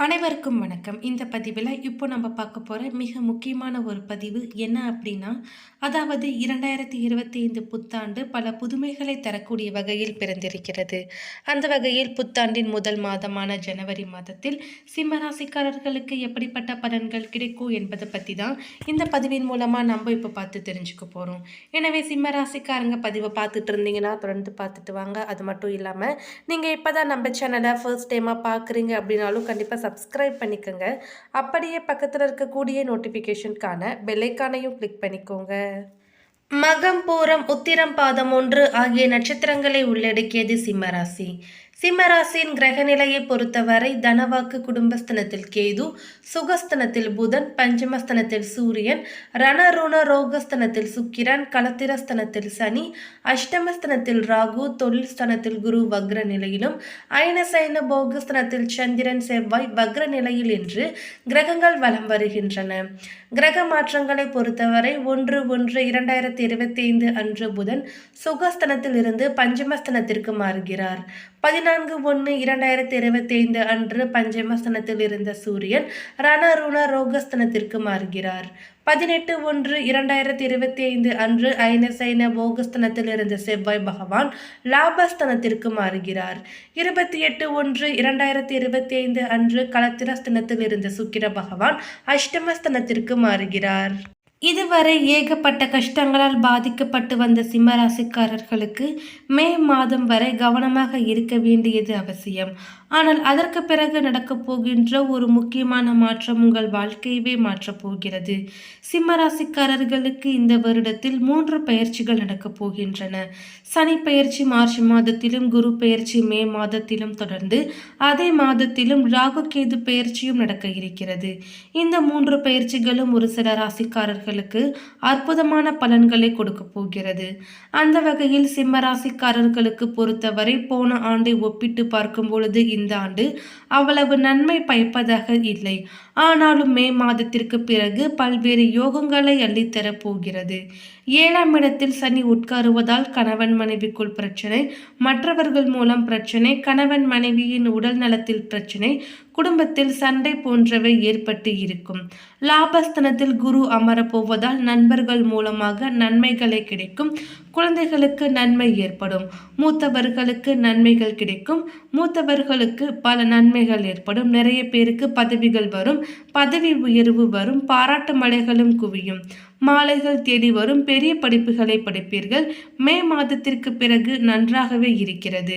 அனைவருக்கும் வணக்கம். இந்த பதிவில் இப்போ நம்ம பார்க்க போகிற மிக முக்கியமான ஒரு பதிவு என்ன அப்படின்னா, அதாவது 2025 புத்தாண்டு பல புதுமைகளை தரக்கூடிய வகையில் பிறந்திருக்கிறது. அந்த வகையில் புத்தாண்டின் முதல் மாதமான ஜனவரி மாதத்தில் சிம்ம ராசிக்காரர்களுக்கு எப்படிப்பட்ட பலன்கள் கிடைக்கும் என்பதை பற்றி தான் இந்த பதிவின் மூலமாக நம்ம இப்போ பார்த்து தெரிஞ்சுக்க போகிறோம். எனவே சிம்ம ராசிக்காரங்க பதிவை பார்த்துட்டு இருந்தீங்கன்னா தொடர்ந்து பார்த்துட்டு வாங்க. அது மட்டும் இல்லாமல் நீங்கள் இப்போ தான் நம்ம சேனலை ஃபர்ஸ்ட் டைமாக பார்க்குறீங்க அப்படின்னாலும் கண்டிப்பாக சப்ஸ்கிரைப் பண்ணிக்கோங்க. அப்படியே பக்கத்தில் இருக்கக்கூடிய நோட்டிஃபிகேஷனுக்கான பெல்லைக்கானையும் கிளிக் பண்ணிக்கோங்க. மகம், பூரம், உத்திரம், பாதம் 1 ஆகிய நட்சத்திரங்களை உள்ளடக்கியது சிம்மராசி. சிம்மராசியின் கிரக நிலையை பொறுத்தவரை தனவாக்கு குடும்பஸ்தனத்தில் கேது, சுகஸ்தனத்தில் புதன், பஞ்சமஸ்தனத்தில் சூரியன், ரணருண ரோகஸ்தனத்தில் சுக்கிரன், களத்திரஸ்தனத்தில் சனி, அஷ்டமஸ்தனத்தில் ராகு, தொழில் ஸ்தனத்தில் குரு வக்ர நிலையிலும், ஐனசைன போகஸ்தனத்தில் சந்திரன், செவ்வாய் வக்ர நிலையில் என்று கிரகங்கள் வலம் வருகின்றன. கிரக மாற்றங்களை பொறுத்தவரை 1/1/2025 அன்று புதன் சுகஸ்தனத்தில் இருந்து பஞ்சமஸ்தனத்திற்கு மாறுகிறார். 14/1/2025 அன்று பஞ்சமஸ்தனத்தில் இருந்த சூரியன் ரணருண ரோகஸ்தனத்திற்கு மாறுகிறார். 18/1/2025 அன்று ஐனசைன போகஸ்தனத்தில் இருந்த செவ்வாய் பகவான் லாபஸ்தனத்திற்கு மாறுகிறார். 28/1/2025 அன்று களத்திரஸ்தனத்தில் இருந்த சுக்கிர பகவான் அஷ்டமஸ்தனத்திற்கு மாறுகிறார். இதுவரை ஏகப்பட்ட கஷ்டங்களால் பாதிக்கப்பட்டு வந்த சிம்மராசிக்காரர்களுக்கு மே மாதம் வரை கவனமாக இருக்க வேண்டியது அவசியம். ஆனால் அதற்கு பிறகு நடக்கப் போகின்ற ஒரு முக்கியமான மாற்றம் உங்கள் வாழ்க்கையவே மாற்றப் போகிறது. சிம்மராசிக்காரர்களுக்கு இந்த வருடத்தில் 3 பயிற்சிகள் நடக்கப் போகின்றன. சனி பயிற்சி மார்ச் மாதத்திலும், குரு பயிற்சி மே மாதத்திலும் தொடர்ந்து அதே மாதத்திலும் ராகு கேது பயிற்சியும் நடக்க இருக்கிறது. இந்த 3 பயிற்சிகளும் ஒரு சில ராசிக்காரர்களுக்கு அற்புதமான பலன்களை கொடுக்க போகிறது. அந்த வகையில் சிம்ம ராசிக்காரர்களுக்கு பொறுத்தவரை போன ஆண்டை ஒப்பிட்டு பார்க்கும் பொழுது இந்த ஆண்டு அவ்வளவு நன்மை பயப்பதாக இல்லை. ஆனாலும் மே மாதத்திற்கு பிறகு பல்வேறு யோகங்களை அள்ளித்தரப் போகிறது. 7ஆம் இடத்தில் சனி உட்காருவதால் கணவன் மனைவிக்குள் பிரச்சனை, மற்றவர்கள் மூலம் பிரச்சனை, கணவன் மனைவியின் உடல் நலத்தில் பிரச்சனை, குடும்பத்தில் சண்டை போன்றவை ஏற்பட்டு இருக்கும். லாபஸ்தனத்தில் குரு அமரப்போவதால் நண்பர்கள் மூலமாக நன்மைகளை கிடைக்கும். குழந்தைகளுக்கு நன்மை ஏற்படும். மூத்தவர்களுக்கு நன்மைகள் கிடைக்கும். மூத்தவர்களுக்கு பல நன்மைகள் ஏற்படும். நிறைய பேருக்கு பதவிகள் வரும். பதவி உயர்வு வரும். பாராட்டு மழைகளும் குவியும். மாலைகள் தேடி வரும். பெரிய படிப்புகளை படிப்பீர்கள். மே மாதத்திற்கு பிறகு நன்றாகவே இருக்கிறது.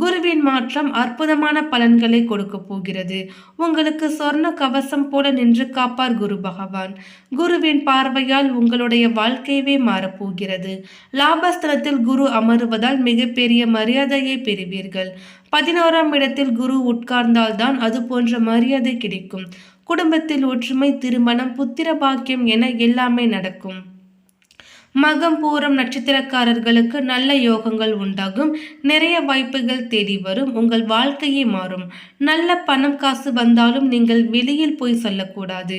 குருவின் மாற்றம் அற்புதமான பலன்களை கொடுக்க போகிறது. உங்களுக்கு சொர்ண கவசம் போல நின்று காப்பார் குரு பகவான். குருவின் பார்வையால் உங்களுடைய வாழ்க்கையவே மாறப்போகிறது. லாபஸ்தலத்தில் குரு அமருவதால் மிகப்பெரிய மரியாதையை பெறுவீர்கள். 11ஆம் இடத்தில் குரு உட்கார்ந்தால்தான் அது போன்ற மரியாதை கிடைக்கும். குடும்பத்தில் ஒற்றுமை, திருமணம், புத்திர பாக்கியம் என எல்லாமே நடக்கும். மகம், பூரம் நட்சத்திரக்காரர்களுக்கு நல்ல யோகங்கள் உண்டாகும். நிறைய வாய்ப்புகள் தேடி வரும். உங்கள் வாழ்க்கையே மாறும். நல்ல பணம் காசு வந்தாலும் நீங்கள் வெளியில் போய் சொல்லக்கூடாது.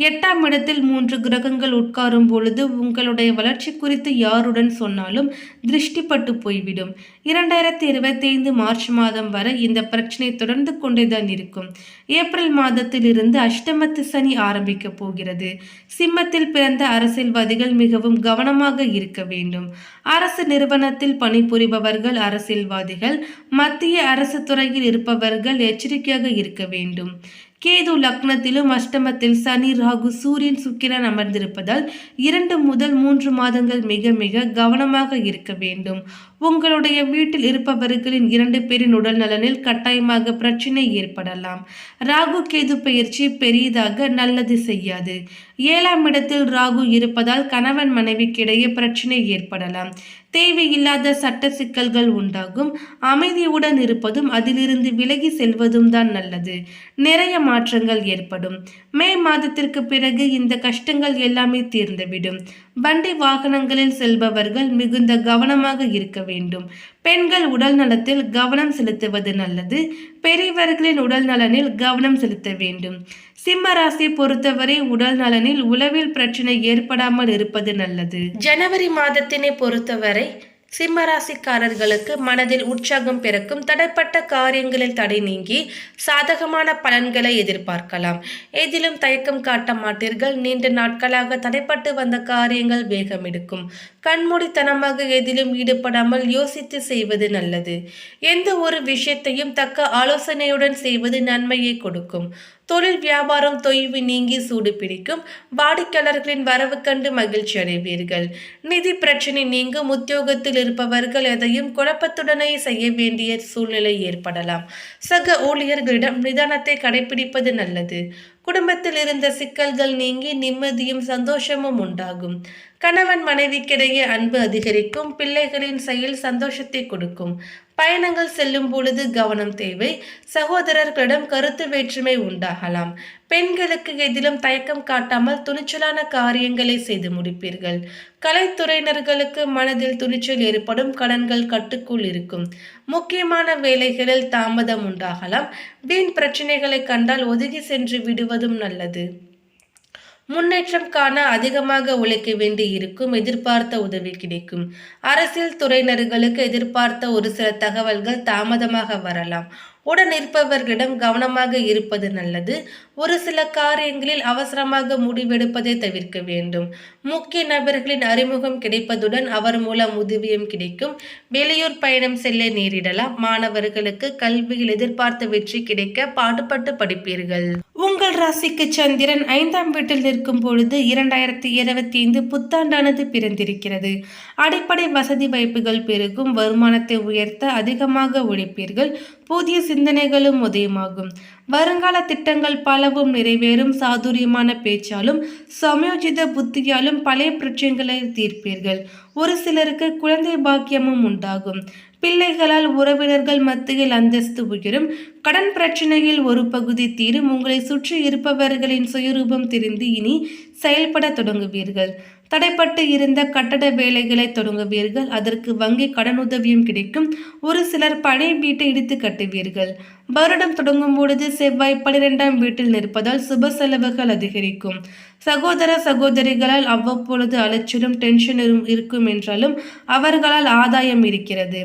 8ஆம் இடத்தில் 3 கிரகங்கள் உட்காரும் பொழுது உங்களுடைய வளர்ச்சி குறித்து யாருடன் சொன்னாலும் திருஷ்டிப்பட்டு போய்விடும். 2025 மார்ச் மாதம் வரை இந்த பிரச்சனை தொடர்ந்து கொண்டேதான் இருக்கும். ஏப்ரல் மாதத்தில் இருந்து அஷ்டமத்து சனி ஆரம்பிக்க போகிறது. சிம்மத்தில் பிறந்த அரசியல்வாதிகள் மிகவும் கவனமாக இருக்க வேண்டும். அரசு நிறுவனத்தில் பணிபுரிபவர்கள், அரசியல்வாதிகள், மத்திய அரசு துறையில் இருப்பவர்கள் எச்சரிக்கையாக இருக்க வேண்டும். கேது லக்னத்திலும் அஷ்டமத்தில் சனி, ராகு, சூரியன், சுக்கிரன் அமர்ந்திருப்பதால் 2 முதல் 3 மாதங்கள் மிக மிக கவனமாக இருக்க வேண்டும். உங்களுடைய வீட்டில் இருப்பவர்களின் 2 பேரின் உடல் நலனில் கட்டாயமாக பிரச்சனை ஏற்படலாம். ராகு கேது பயிற்சி பெரிதாக நல்லது செய்யாது. 7ஆம் இடத்தில் ராகு இருப்பதால் கணவன் மனைவிக்கிடையே பிரச்சனை ஏற்படலாம். தேவையில்லாத சட்ட சிக்கல்கள் உண்டாகும். அமைதியுடன் இருப்பதும் அதிலிருந்து விலகி செல்வதும் தான் நல்லது. நிறைய மாற்றங்கள் ஏற்படும். மே மாதத்திற்கு பிறகு இந்த கஷ்டங்கள் எல்லாமே தீர்ந்துவிடும். வண்டி வாகனங்களில் செல்பவர்கள் மிகுந்த கவனமாக இருக்க வேண்டும். பெண்கள் உடல் நலத்தில் கவனம் செலுத்துவது நல்லது. பெரியவர்களின் உடல் நலனில் கவனம் செலுத்த வேண்டும். சிம்ம ராசி பொறுத்தவரை உடல் நலனில் உளவில் பிரச்சனை ஏற்படாமல் இருப்பது நல்லது. ஜனவரி மாதத்தினை பொறுத்தவரை சிம்மராசிக்காரர்களுக்கு மனதில் உற்சாகம் பிறக்கும். தடைப்பட்ட காரியங்களில் தடை நீங்கி சாதகமான பலன்களை எதிர்பார்க்கலாம். எதிலும் தயக்கம் காட்ட மாட்டீர்கள். நீண்ட நாட்களாக தடைப்பட்டு வந்த காரியங்கள் வேகம் எடுக்கும். கண்மூடித்தனமாக எதிலும் ஈடுபடாமல் யோசித்து செய்வது நல்லது. எந்த ஒரு விஷயத்தையும் தக்க ஆலோசனையுடன் செய்வது நன்மையை கொடுக்கும். தொழில் வியாபாரம் தொய்வு நீங்கி சூடு பிடிக்கும். வாடிக்கையாளர்களின் வரவு கண்டு மகிழ்ச்சி அடைவீர்கள். நிதி பிரச்சனை நீங்கும். உத்தியோகத்தில் இருப்பவர்கள் எதையும் குழப்பத்துடனே செய்ய வேண்டிய சூழ்நிலை ஏற்படலாம். சக ஊழியர்களிடம் நிதானத்தை கடைபிடிப்பது நல்லது. குடும்பத்தில் இருந்த சிக்கல்கள் நீங்கி நிம்மதியும் சந்தோஷமும் உண்டாகும். கணவன் மனைவிக்கிடையே அன்பு அதிகரிக்கும். பிள்ளைகளின் செயல் சந்தோஷத்தை கொடுக்கும். பயணங்கள் செல்லும் பொழுது கவனம் தேவை. சகோதரர்களிடம் கருத்து வேற்றுமை உண்டாகலாம். பெண்களுக்கு எதிலும் தயக்கம் காட்டாமல் துணிச்சலான காரியங்களை செய்து முடிப்பீர்கள். கலைத்துறையினர்களுக்கு மனதில் துணிச்சல் ஏற்படும். கடன்கள் கட்டுக்குள் இருக்கும். முக்கியமான வேலைகளில் தாமதம் உண்டாகலாம். வீண் பிரச்சனைகளை கண்டால் ஒதுங்கி சென்று விடுவதும் நல்லது. முன்னேற்றம் காண அதிகமாக உழைக்க வேண்டி இருக்கும். எதிர்பார்த்த உதவி கிடைக்கும். அரசியல் துறையினர்களுக்கு எதிர்பார்த்த ஒரு சில தகவல்கள் தாமதமாக வரலாம். உடன் இருப்பவர்களிடம் கவனமாக இருப்பது நல்லது. ஒரு சில காரியங்களில் அவசரமாக முடிவெடுப்பதை தவிர்க்க வேண்டும். முக்கிய நபர்களின் அறிமுகம் கிடைப்பதுடன் அவர் மூலம் உதவியும் கிடைக்கும். வெளியூர் பயணம் செல்ல நேரிடலாம். மாணவர்களுக்கு கல்வியில் எதிர்பார்த்த வெற்றி கிடைக்க பாடுபட்டு படிப்பீர்கள். உங்கள் ராசிக்கு சந்திரன் 5ஆம் வீட்டில் நிற்கும் பொழுது 2025 புத்தாண்டானது பிறந்திருக்கிறது. அடிப்படை வசதி வாய்ப்புகள் பெருகும். வருமானத்தை உயர்த்த அதிகமாக உழைப்பீர்கள். புதிய சிந்தனைகளும் உதயமாகும். வருங்கால திட்டங்கள் பலவும் நிறைவேறும். சாதுரியமான பேச்சாலும் சமயோஜித புத்தியாலும் பழைய பிரச்சனைகளை தீர்ப்பீர்கள். ஒரு சிலருக்கு குழந்தை பாக்கியமும் உண்டாகும். பிள்ளைகளால் உறவினர்கள் மத்தியில் அந்தஸ்து உயரும். கடன் பிரச்சனையில் ஒரு பகுதி தீரும். உங்களை சுற்றி இருப்பவர்களின் சுயரூபம் தெரிந்து இனி செயல்பட தொடங்குவீர்கள். தடைப்பட்டு இருந்த கட்டட வேலைகளை தொடங்குவீர்கள். அதற்கு வங்கி கடனுதவியும் கிடைக்கும். ஒரு சிலர் பழைய வீட்டை இடித்து கட்டுவீர்கள். வருடம் தொடங்கும் பொழுது செவ்வாய் 12ஆம் வீட்டில் நிற்பதால் சுப செலவுகள் அதிகரிக்கும். சகோதர சகோதரிகளால் அவ்வப்பொழுது அலைச்சலும் டென்ஷனும் இருக்கும் என்றாலும் அவர்களால் ஆதாயம் இருக்கிறது.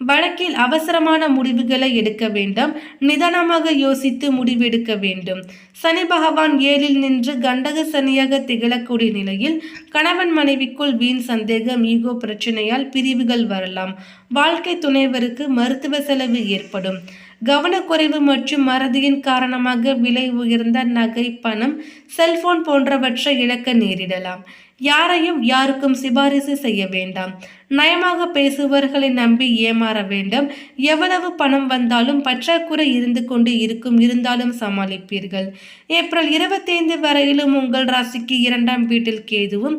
வழக்கில் அவசரமான முடிவுகளை எடுக்க வேண்டாம். நிதானமாக யோசித்து முடிவெடுக்க வேண்டும். சனி பகவான் 7இல் நின்று கண்டக சனியாக திகழக்கூடிய நிலையில் கணவன் மனைவிக்குள் வீண் சந்தேகம் ஈகோ பிரச்சனையால் பிரிவுகள் வரலாம். வாழ்க்கை துணைவருக்கு மருத்துவ செலவு ஏற்படும். கவனக்குறைவு மற்றும் மறதியின் காரணமாக விலை உயர்ந்த நகை பணம் செல்போன் போன்றவற்றை இழக்க நேரிடலாம். யாருக்கும் சிபாரிசு செய்ய வேண்டாம். நயமாக பேசுபவர்களை நம்பி ஏமாற வேண்டாம். எவ்வளவு பணம் வந்தாலும் பற்றாக்குறை இருந்து கொண்டு இருக்கும். இருந்தாலும் சமாளிப்பீர்கள். ஏப்ரல் 25 வரையிலும் உங்கள் ராசிக்கு 2ஆம் வீட்டில் கேதுவும்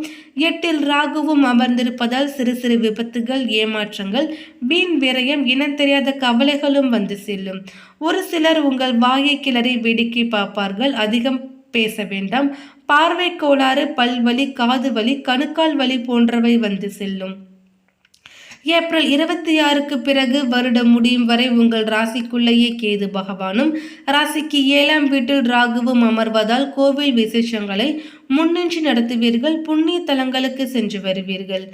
8இல் ராகுவும் அமர்ந்திருப்பதால் சிறு சிறு விபத்துகள், ஏமாற்றங்கள், வீண் விரயம், இனம் தெரியாத கவலைகளும் வந்து செல்லும். ஒரு சிலர் உங்கள் வாயை கிளறி வேடிக்கை பார்ப்பார்கள். அதிகம் பேச வேண்டாம். பார்வை கோளாறு, பல்வலி, காது வலி, கணுக்கால் வலி போன்றவை வந்து செல்லும். ஏப்ரல் 26க்கு பிறகு வருடம் முடியும் வரை உங்கள் ராசிக்குள்ளேயே கேது பகவானும் ராசிக்கு 7ஆம் வீட்டில் ராகுவும் அமர்வதால் கோவில் விசேஷங்களை முன்னின்று நடத்துவீர்கள். புண்ணிய தலங்களுக்கு சென்று வருவீர்கள்.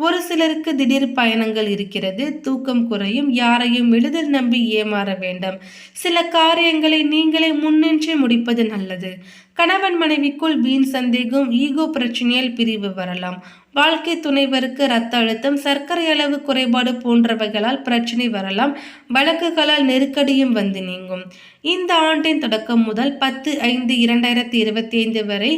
ஒரு சிலருக்கு திடீர் பயணங்கள் இருக்கிறது. தூக்கம் குறையும். யாரையும் எளிதில் நம்பி ஏமாற வேண்டாம். சில காரியங்களை நீங்களே முன்னின்று முடிப்பது நல்லது. கணவன் மனைவிக்குள் வீண் சந்தேகம், ஈகோ பிரச்சனையால் பிரிவு வரலாம். வாழ்க்கை துணைவருக்கு இரத்த அழுத்தம், சர்க்கரை அளவு குறைபாடு போன்றவைகளால் பிரச்சனை வரலாம். வழக்குகளால் நெருக்கடியும் வந்து நீங்கும். இந்த ஆண்டின் தொடக்கம் முதல் 10/5/2025 வரை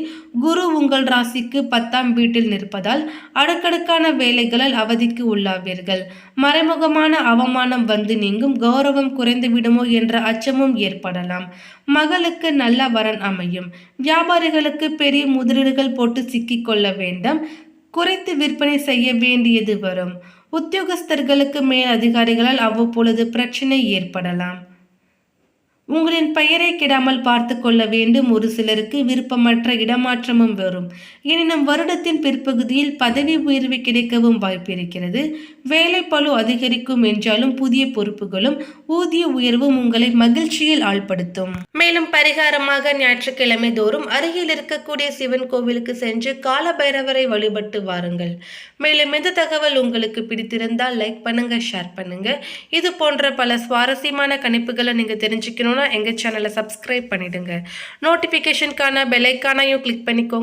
குரு உங்கள் ராசிக்கு 10ஆம் வீட்டில் நிற்பதால் அடுக்கடுக்கான வேலைகளால் அவதிக்கு உள்ளாவீர்கள். மறைமுகமான அவமானம் வந்து நீங்கும். கௌரவம் குறைந்து விடுமோ என்ற அச்சமும் ஏற்படலாம். மகளுக்கு நல்ல வரன் அமையும். வியாபாரிகளுக்கு பெரிய முதலீடுகள் போட்டு சிக்கிக் கொள்ள வேண்டாம். குறைத்து விற்பனை செய்ய வேண்டியது வரும். உத்தியோகஸ்தர்களுக்கு மேல் அதிகாரிகளால் அவ்வப்பொழுது பிரச்சனை ஏற்படலாம். உங்களின் பெயரை கெடாமல் பார்த்து கொள்ள வேண்டும். ஒரு சிலருக்கு விருப்பமற்ற இடமாற்றமும் வரும். எனினும் வருடத்தின் பிற்பகுதியில் பதவி உயர்வு கிடைக்கவும் வாய்ப்பிருக்கிறது. வேலைப்பளு அதிகரிக்கும் என்றாலும் புதிய பொறுப்புகளும் ஊதிய உயர்வும் உங்களை மகிழ்ச்சியில் ஆழ்படுத்தும். மேலும் பரிகாரமாக ஞாயிற்றுக்கிழமை தோறும் அருகில் இருக்கக்கூடிய சிவன் கோவிலுக்கு சென்று கால பைரவரை வழிபட்டு வாருங்கள். மேலும் இந்த தகவல் உங்களுக்கு பிடித்திருந்தால் லைக் பண்ணுங்க, ஷேர் பண்ணுங்க. இது போன்ற பல சுவாரஸ்யமான கணிப்புகளை நீங்க தெரிஞ்சுக்கணும்னா எங்க சேனலை சப்ஸ்கிரைப் பண்ணிடுங்க. நோட்டிபிகேஷனுக்கான பெல் ஐகானையும் கிளிக் பண்ணிக்கோங்க.